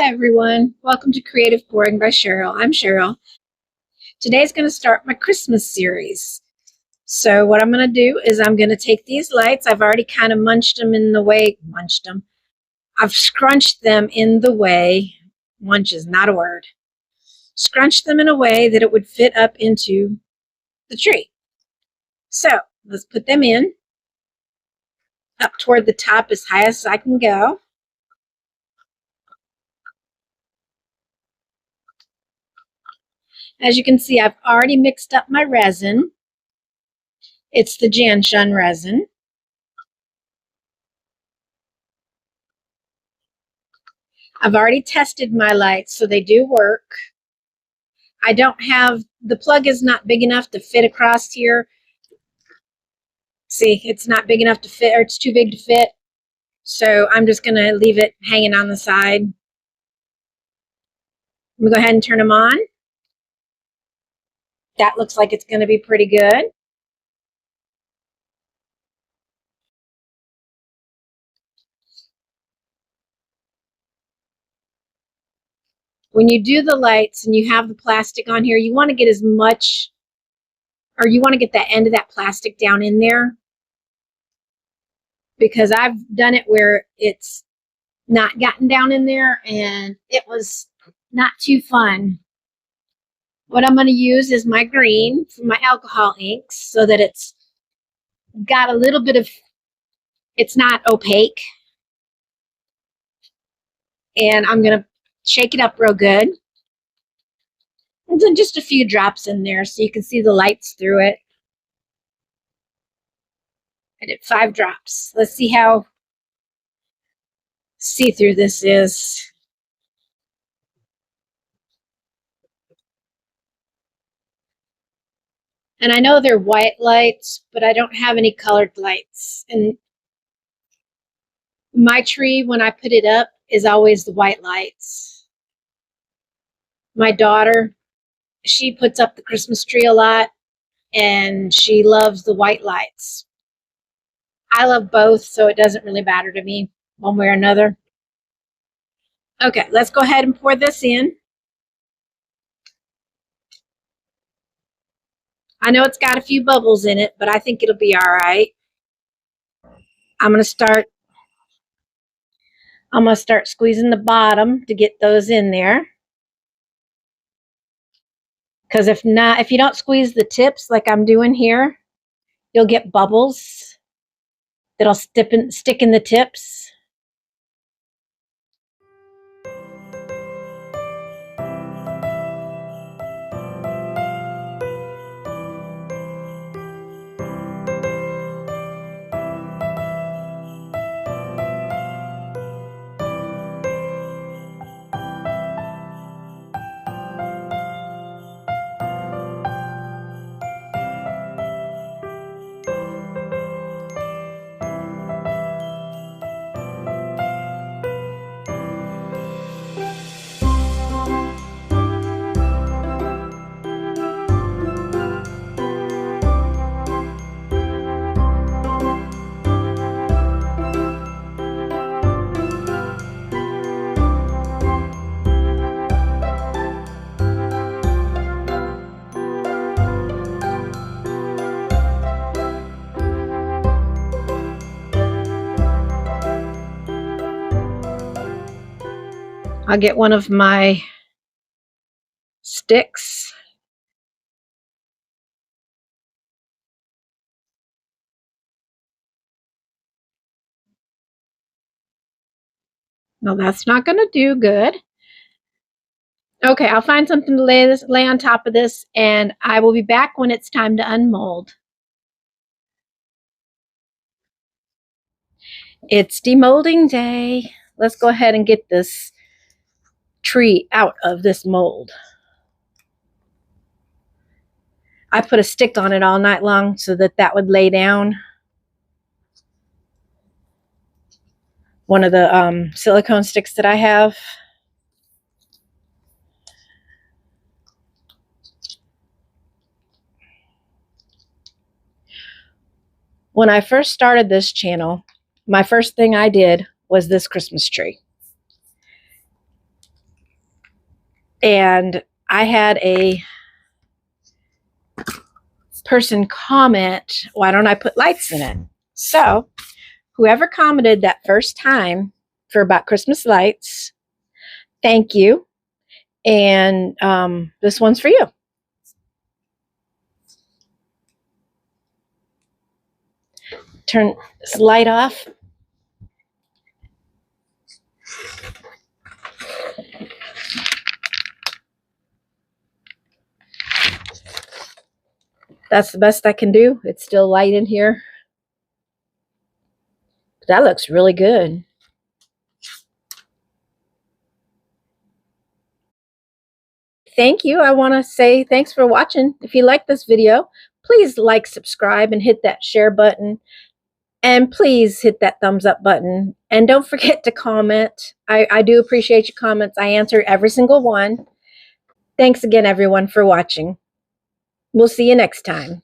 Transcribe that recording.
everyone. Welcome to Creative Pouring by Cheryl. I'm Cheryl. Today's going to start my Christmas series. So what I'm going to do is I'm going to take these lights. I've already kind of I've scrunched them in the way, munch is not a word, scrunched them in a way that it would fit up into the tree. So let's put them in, up toward the top as high as I can go. As you can see, I've already mixed up my resin. It's the Janshun resin. I've already tested my lights, so they do work. I don't have, the plug is not big enough to fit across here. See, it's not big enough to fit, or it's too big to fit. So I'm just going to leave it hanging on the side. I'm going to go ahead and turn them on. That looks like it's going to be pretty good. When you do the lights and you have the plastic on here, you want to get as much, or you want to get the end of that plastic down in there, because I've done it where it's not gotten down in there and it was not too fun. What I'm going to use is my green for my alcohol inks so that it's got a little bit of, it's not opaque. And I'm going to shake it up real good. And then just a few drops in there so you can see the lights through it. I did 5 drops. Let's see how see-through this is. And I know they're white lights, but I don't have any colored lights. And my tree, when I put it up, is always the white lights. My daughter, she puts up the Christmas tree a lot, and she loves the white lights. I love both, so it doesn't really matter to me one way or another. Okay, let's go ahead and pour this in. I know it's got a few bubbles in it, but I think it'll be all right. I'm going to start squeezing the bottom to get those in there. Because if you don't squeeze the tips like I'm doing here, you'll get bubbles that'll stick in the tips. I'll get one of my sticks. No, that's not going to do good. Okay, I'll find something to lay on top of this, and I will be back when it's time to unmold. It's demolding day. Let's go ahead and get this tree out of this mold. I put a stick on it all night long so that would lay down. One of the silicone sticks that I have. When I first started this channel, my first thing I did was this Christmas tree. And I had a person comment, why don't I put lights in it? So whoever commented that first time for about Christmas lights, thank you. And this one's for you. Turn this light off. That's the best I can do. It's still light in here. That looks really good. Thank you. I want to say thanks for watching. If you like this video, please like, subscribe, and hit that share button. And please hit that thumbs up button. And don't forget to comment. I do appreciate your comments. I answer every single one. Thanks again, everyone, for watching. We'll see you next time.